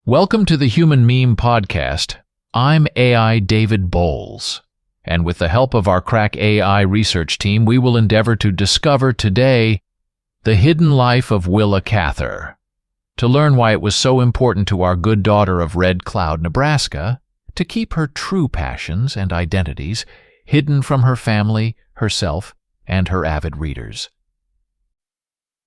Welcome to the Human Meme Podcast. I'm AI David Boles, and with the help of our crack AI research team, we will endeavor to discover today the hidden life of Willa Cather. To learn why it was so important to our good daughter of Red Cloud, Nebraska, to keep her true passions and identities hidden from her family, herself, and her avid readers.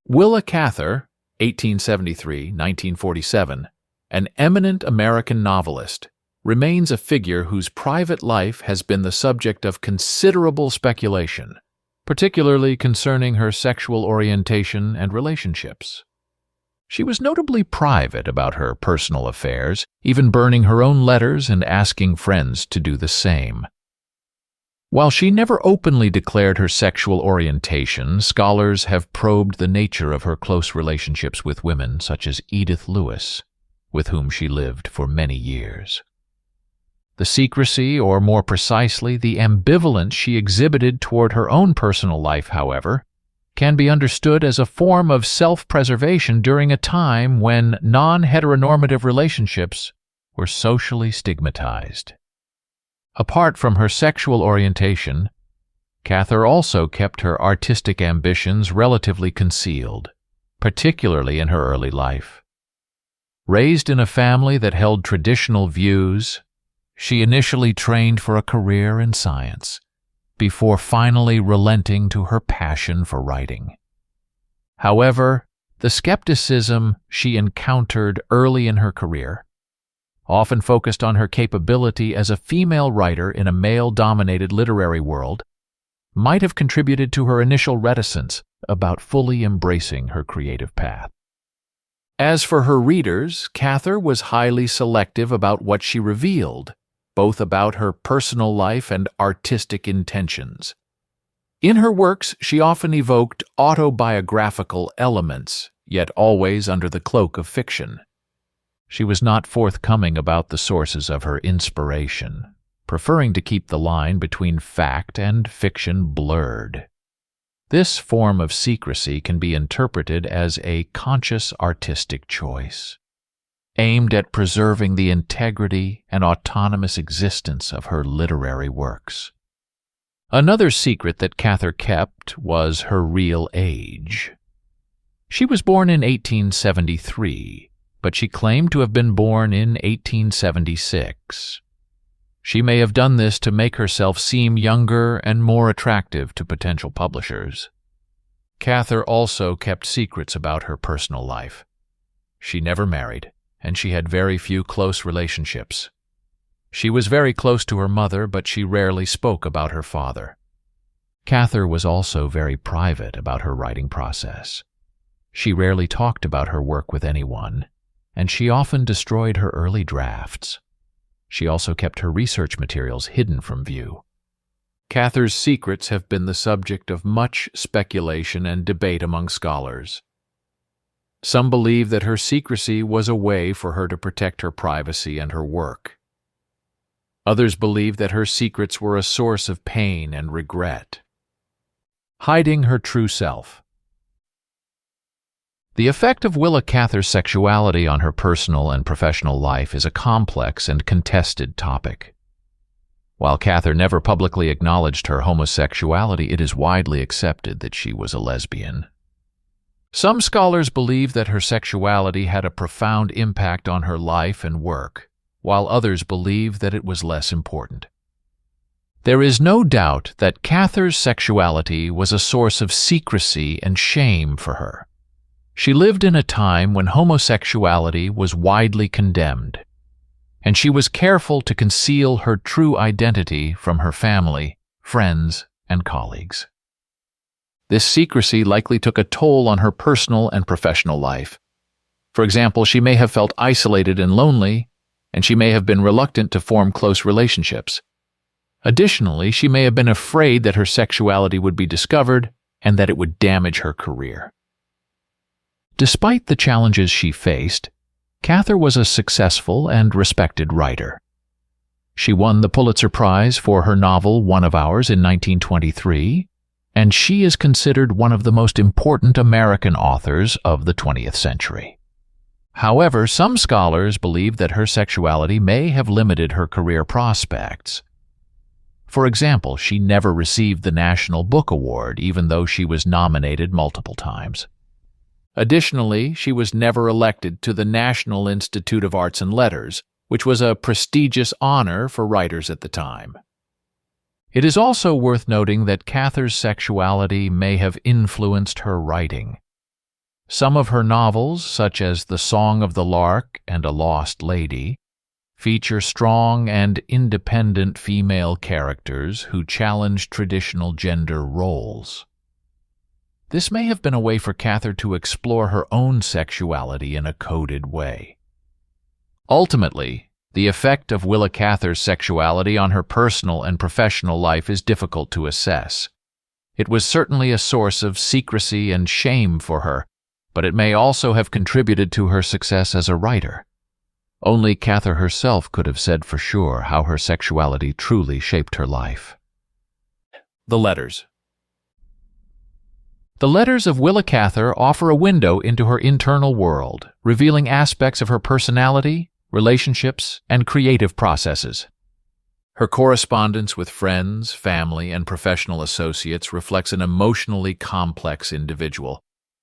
Willa Cather, 1873-1947, an eminent American novelist, remains a figure whose private life has been the subject of considerable speculation, particularly concerning her sexual orientation and relationships. She was notably private about her personal affairs, even burning her own letters and asking friends to do the same. While she never openly declared her sexual orientation, scholars have probed the nature of her close relationships with women such as Edith Lewis, with whom she lived for many years. The secrecy, or more precisely, the ambivalence she exhibited toward her own personal life, however, can be understood as a form of self-preservation during a time when non-heteronormative relationships were socially stigmatized. Apart from her sexual orientation, Cather also kept her artistic ambitions relatively concealed, particularly in her early life. Raised in a family that held traditional views, she initially trained for a career in science, before finally relenting to her passion for writing. However, the skepticism she encountered early in her career, often focused on her capability as a female writer in a male-dominated literary world, might have contributed to her initial reticence about fully embracing her creative path. As for her readers, Cather was highly selective about what she revealed, both about her personal life and artistic intentions. In her works, she often evoked autobiographical elements, yet always under the cloak of fiction. She was not forthcoming about the sources of her inspiration, preferring to keep the line between fact and fiction blurred. This form of secrecy can be interpreted as a conscious artistic choice, aimed at preserving the integrity and autonomous existence of her literary works. Another secret that Cather kept was her real age. She was born in 1873, but she claimed to have been born in 1876. She may have done this to make herself seem younger and more attractive to potential publishers. Cather also kept secrets about her personal life. She never married, and she had very few close relationships. She was very close to her mother, but she rarely spoke about her father. Cather was also very private about her writing process. She rarely talked about her work with anyone, and she often destroyed her early drafts. She also kept her research materials hidden from view. Cather's secrets have been the subject of much speculation and debate among scholars. Some believe that her secrecy was a way for her to protect her privacy and her work. Others believe that her secrets were a source of pain and regret. Hiding her true self. The effect of Willa Cather's sexuality on her personal and professional life is a complex and contested topic. While Cather never publicly acknowledged her homosexuality, it is widely accepted that she was a lesbian. Some scholars believe that her sexuality had a profound impact on her life and work, while others believe that it was less important. There is no doubt that Cather's sexuality was a source of secrecy and shame for her. She lived in a time when homosexuality was widely condemned, and she was careful to conceal her true identity from her family, friends, and colleagues. This secrecy likely took a toll on her personal and professional life. For example, she may have felt isolated and lonely, and she may have been reluctant to form close relationships. Additionally, she may have been afraid that her sexuality would be discovered and that it would damage her career. Despite the challenges she faced, Cather was a successful and respected writer. She won the Pulitzer Prize for her novel One of Ours in 1923, and she is considered one of the most important American authors of the 20th century. However, some scholars believe that her sexuality may have limited her career prospects. For example, she never received the National Book Award, even though she was nominated multiple times. Additionally, she was never elected to the National Institute of Arts and Letters, which was a prestigious honor for writers at the time. It is also worth noting that Cather's sexuality may have influenced her writing. Some of her novels, such as The Song of the Lark and A Lost Lady, feature strong and independent female characters who challenge traditional gender roles. This may have been a way for Cather to explore her own sexuality in a coded way. Ultimately, the effect of Willa Cather's sexuality on her personal and professional life is difficult to assess. It was certainly a source of secrecy and shame for her, but it may also have contributed to her success as a writer. Only Cather herself could have said for sure how her sexuality truly shaped her life. The letters. The letters of Willa Cather offer a window into her internal world, revealing aspects of her personality, relationships, and creative processes. Her correspondence with friends, family, and professional associates reflects an emotionally complex individual,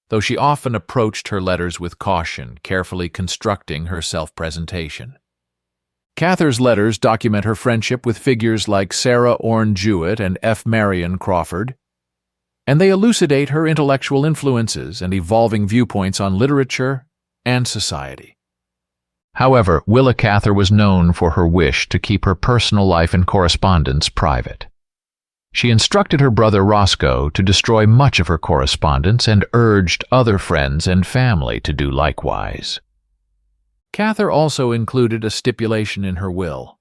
though she often approached her letters with caution, carefully constructing her self-presentation. Cather's letters document her friendship with figures like Sarah Orne Jewett and F. Marion Crawford, and they elucidate her intellectual influences and evolving viewpoints on literature and society. However, Willa Cather was known for her wish to keep her personal life and correspondence private. She instructed her brother Roscoe to destroy much of her correspondence and urged other friends and family to do likewise. Cather also included a stipulation in her will,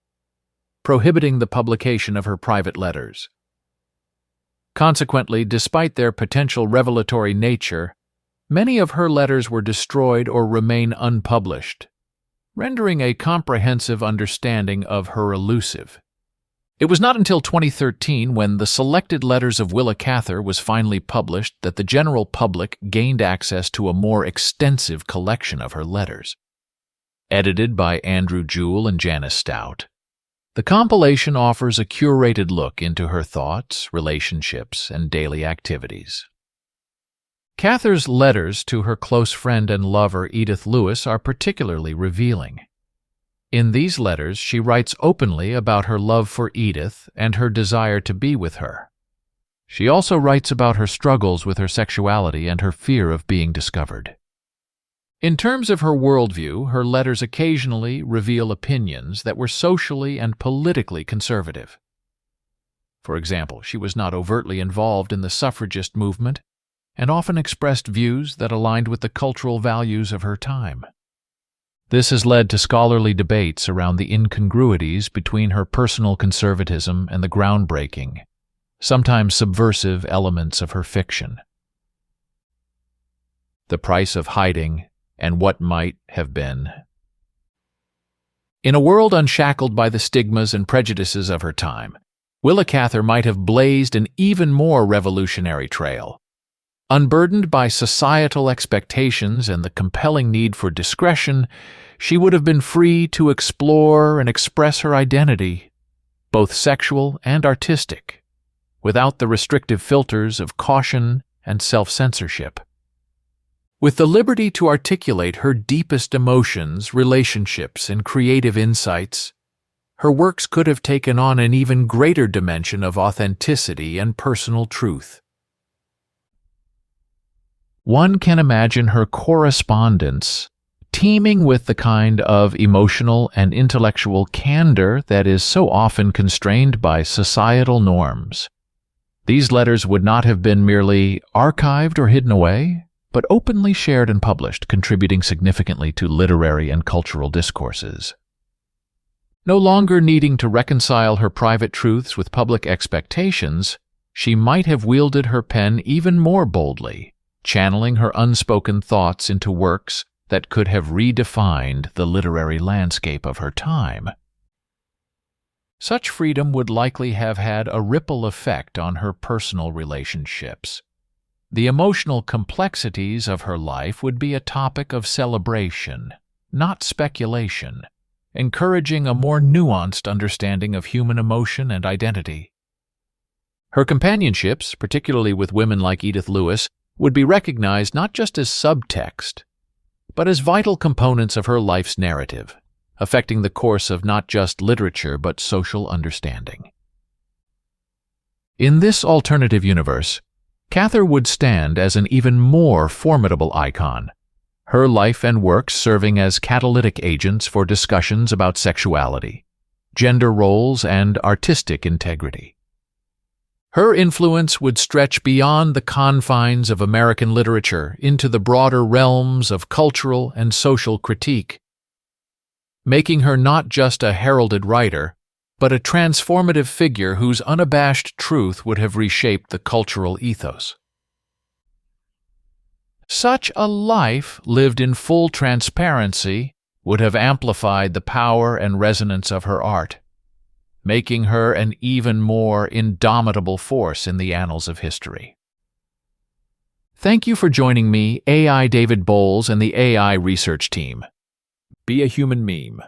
prohibiting the publication of her private letters. Consequently, despite their potential revelatory nature, many of her letters were destroyed or remain unpublished, rendering a comprehensive understanding of her elusive. It was not until 2013, when The Selected Letters of Willa Cather was finally published, that the general public gained access to a more extensive collection of her letters. Edited by Andrew Jewell and Janice Stout, the compilation offers a curated look into her thoughts, relationships, and daily activities. Cather's letters to her close friend and lover Edith Lewis are particularly revealing. In these letters, she writes openly about her love for Edith and her desire to be with her. She also writes about her struggles with her sexuality and her fear of being discovered. In terms of her worldview, her letters occasionally reveal opinions that were socially and politically conservative. For example, she was not overtly involved in the suffragist movement and often expressed views that aligned with the cultural values of her time. This has led to scholarly debates around the incongruities between her personal conservatism and the groundbreaking, sometimes subversive elements of her fiction. The Price of Hiding and What Might Have Been. In a world unshackled by the stigmas and prejudices of her time, Willa Cather might have blazed an even more revolutionary trail. Unburdened by societal expectations and the compelling need for discretion, she would have been free to explore and express her identity, both sexual and artistic, without the restrictive filters of caution and self-censorship. With the liberty to articulate her deepest emotions, relationships, and creative insights, her works could have taken on an even greater dimension of authenticity and personal truth. One can imagine her correspondence teeming with the kind of emotional and intellectual candor that is so often constrained by societal norms. These letters would not have been merely archived or hidden away, but openly shared and published, contributing significantly to literary and cultural discourses. No longer needing to reconcile her private truths with public expectations, she might have wielded her pen even more boldly, channeling her unspoken thoughts into works that could have redefined the literary landscape of her time. Such freedom would likely have had a ripple effect on her personal relationships. The emotional complexities of her life would be a topic of celebration, not speculation, encouraging a more nuanced understanding of human emotion and identity. Her companionships, particularly with women like Edith Lewis, would be recognized not just as subtext, but as vital components of her life's narrative, affecting the course of not just literature but social understanding. In this alternative universe, Cather would stand as an even more formidable icon, her life and works serving as catalytic agents for discussions about sexuality, gender roles, and artistic integrity. Her influence would stretch beyond the confines of American literature into the broader realms of cultural and social critique, making her not just a heralded writer, but a transformative figure whose unabashed truth would have reshaped the cultural ethos. Such a life, lived in full transparency, would have amplified the power and resonance of her art, making her an even more indomitable force in the annals of history. Thank you for joining me, AI David Boles, and the AI research team. Be a human meme.